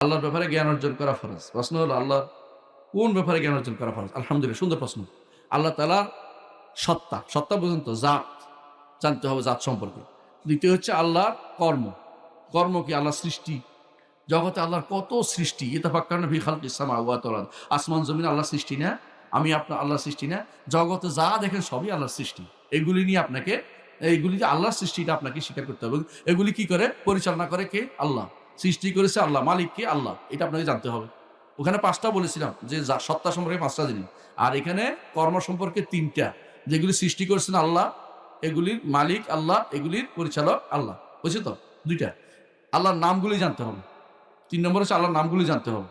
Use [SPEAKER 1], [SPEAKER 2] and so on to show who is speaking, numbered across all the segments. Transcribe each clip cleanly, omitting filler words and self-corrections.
[SPEAKER 1] আল্লাহর ব্যাপারে জ্ঞান অর্জন করা ফরজ। প্রশ্ন হলো আল্লাহর কোন ব্যাপারে জ্ঞান অর্জন করা ফরজ? আলহামদুলিল্লাহ, সুন্দর প্রশ্ন। আল্লাহ তাআলার সত্তা, সত্তা বুঝুন তো, জাত জানতে হবে, জাত সম্পর্কে। দ্বিতীয় হচ্ছে আল্লাহর কর্ম। কর্ম কি? আল্লাহর সৃষ্টি। জগতে আল্লাহর কত সৃষ্টি। ইতাফাক্কারুনা ফি খালকিস সামাওয়াতি ওয়াল আরদ। আসমান জমিন আল্লাহর সৃষ্টি না? আমি আপনার আল্লাহর সৃষ্টি না? জগতে যা দেখেন সবই আল্লাহর সৃষ্টি। এগুলি নিয়ে আপনাকে, এইগুলি যে আল্লাহর সৃষ্টিটা আপনাকে স্বীকার করতে হবে। এগুলি কি করে পরিচালনা করে কে? আল্লাহ। সৃষ্টি করেছে আল্লাহ, মালিক কে? আল্লাহ। এটা আপনাকে জানতে হবে। ওখানে ৫ টা বলেছিলাম যে সত্তা সম্পর্কে ৫ টা জিনিস। আর এখানে কর্ম সম্পর্কে ৩ টা। যেগুলি সৃষ্টি করেছেন আল্লাহ, এগুলির মালিক আল্লাহ, এগুলির পরিচালক আল্লাহ। বুঝছো তো? ২ টা। আল্লাহর নামগুলি জানতে হবে। ৩ নম্বর হচ্ছে আল্লাহর নামগুলি জানতে হবে।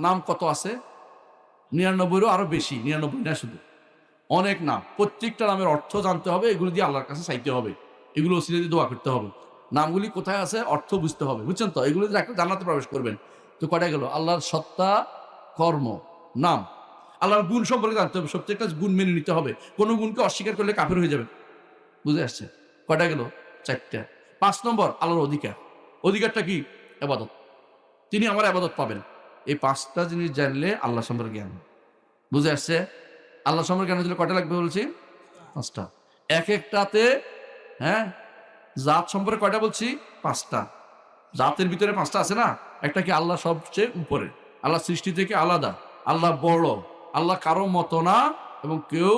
[SPEAKER 1] নাম কত আছে? ৯৯ আরো বেশি। ৯৯ না শুধু। অনেক নাম। প্রত্যেকটা নামের অর্থ জানতে হবে। এগুলো দিয়ে আল্লাহর কাছে চাইতে হবে। এগুলো ওসিলা দিয়ে দোয়া করতে হবে। নামগুলি কোথায় আছে অর্থ বুঝতে হবে। বুঝছেন তো? এগুলো দিয়ে একটা জান্নাতে প্রবেশ করবেন। তো কয়টা গেল? আল্লাহর সত্তা, কর্ম, নাম। আল্লাহর গুণ সম্পর্কে জানতে হবে। প্রত্যেকটা গুণ মেনে নিতে হবে। কোন গুণকে অস্বীকার করলে কাফের হয়ে যাবে। বুঝে আসছে? কয়টা গেল? ৪ টা। ৫ নম্বর আল্লাহর অধিকার। অধিকারটা কি? ইবাদত। তিনি আমার ইবাদত পাবেন। এই ৫ টা জিনিস জানলে আল্লাহ সম্পর্কে জ্ঞান। বুঝে আসছে? আল্লাহ সম্পর্কে জ্ঞান হলে কয়টা লাগবে বলছি? ৫ টা। একেকটাতে, হ্যাঁ, জাত সম্পর্কে কয়টা বলছি? ৫ টা। জাতের ভিতরে ৫ টা আছে না? একটা কি? আল্লাহ সবচেয়ে উপরে। আল্লাহ সৃষ্টি থেকে আলাদা। আল্লাহ বড়। আল্লাহ কারো মতো না, এবং কেউ,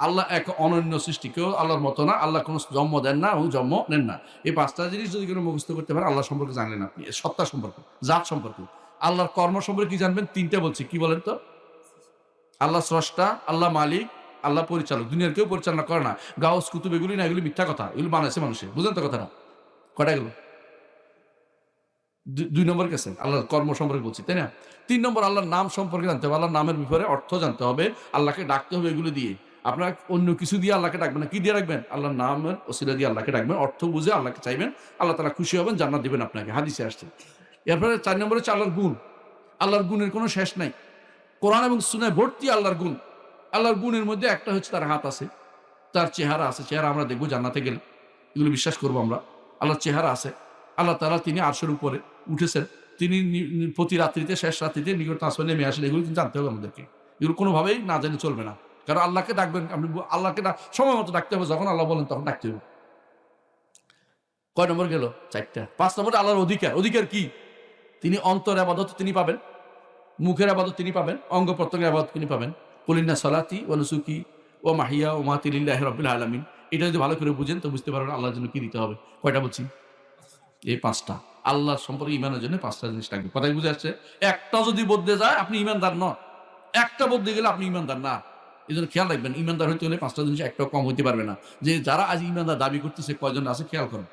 [SPEAKER 1] আল্লাহ এক অনন্য সৃষ্টি। কেউ আল্লাহর মতো না। আল্লাহ কোনো জন্ম দেন না এবং জন্ম নেন না। এই ৫ টা জিনিস যদি কেউ মুখস্থ করতে পারে, আল্লাহ সম্পর্কে জানলেন আপনি। সত্তা সম্পর্কে, জাত সম্পর্কে। আল্লাহর কর্ম সম্পর্কে কি জানবেন? ৩ টা বলছি। কি বলেন তো? আল্লাহ স্রষ্টা, আল্লাহ মালিক, আল্লাহ পরিচালক। দুনিয়ার কেউ পরিচালনা করে না। গাউস কুতুব এগুলি না, এগুলি মিথ্যা কথা। এগুলো বানাইছে মানুষে। বুঝলেন তো কথাটা? কয়টা গেল? ২ নম্বর গেছে। আল্লাহর কর্ম সম্পর্কে বলছি, তাই না? ৩ নম্বর আল্লাহর নাম সম্পর্কে জানতে হবে। আল্লাহর নামের ব্যাপারে অর্থ জানতে হবে। আল্লাহকে ডাকতে হবে এগুলো দিয়ে। আপনার অন্য কিছু দিয়ে আল্লাহকে ডাকবেন না। কি দিয়ে রাখবেন? আল্লাহর নামের ওসিলা দিয়ে আল্লাহকে ডাকবেন। অর্থ বুঝে আল্লাহকে চাইবেন। আল্লাহ তাআলা খুশি হবেন, জান্নাত দিবেন আপনাকে। হাদিসে আসছে। এরপরে ৪ নম্বরে হচ্ছে আল্লাহর গুণ। আল্লাহর গুণের কোনো শেষ নাই। কোরআন এবং সুন্নাহয় ভর্তি আল্লাহর গুণ। আল্লাহর গুণের মধ্যে একটা হচ্ছে তার হাত আছে, তার চেহারা আছে। চেহারা আমরা দেখব জান্নাতে গেলে। এগুলো বিশ্বাস করব আমরা। আল্লাহর চেহারা আছে। আল্লাহ তাআলা তিনি আরশের উপরে উঠেছেন। তিনি প্রতি রাত্রিতে, শেষ রাত্রিতে নিকট আসমানে নেমে আসেন। এগুলো কিন্তু জানতে হবে আমাদেরকে। এগুলো কোনোভাবেই না জেনে চলবে না। কারণ আল্লাহকে ডাকবেন আপনি, আল্লাহকে সময় মতো ডাকতে হবে। যখন আল্লাহ বলেন তখন ডাকতে হবে। কয় নম্বর গেল? ৪ টা। ৫ নম্বরে আল্লাহর অধিকার। অধিকার কি? তিনি অন্তর ইবাদত তিনি পাবেন। মুখের ইবাদত তিনি পাবেন। অঙ্গ প্রত্যঙ্গের ইবাদত তিনি পাবেন। কুল ইন্না সলাতি ওয়া নুসুকি ওয়া মাহইয়া ওয়া মামাতি লিল্লাহি রাব্বিল আলামিন। এটা যদি ভালো করে বুঝেন তো বুঝতে পারবেন আল্লাহর জন্য কি দিতে হবে। কয়টা বলছি? এই ৫ টা। আল্লাহ সম্পর্কে ঈমানের জন্য ৫ টা জিনিস লাগবে। কথা কি বুঝে আসছে? একটা যদি বদলে যায় আপনি ঈমানদার নন। একটা বদলে গেলে আপনি ঈমানদার না। এজন্য খেয়াল রাখবেন, ঈমানদার হইতে হলে ৫ টা জিনিস একটাও কম হইতে পারবে না। যে যারা আজ ঈমানদার দাবি করতেছে কয়জন আছে খেয়াল করেন।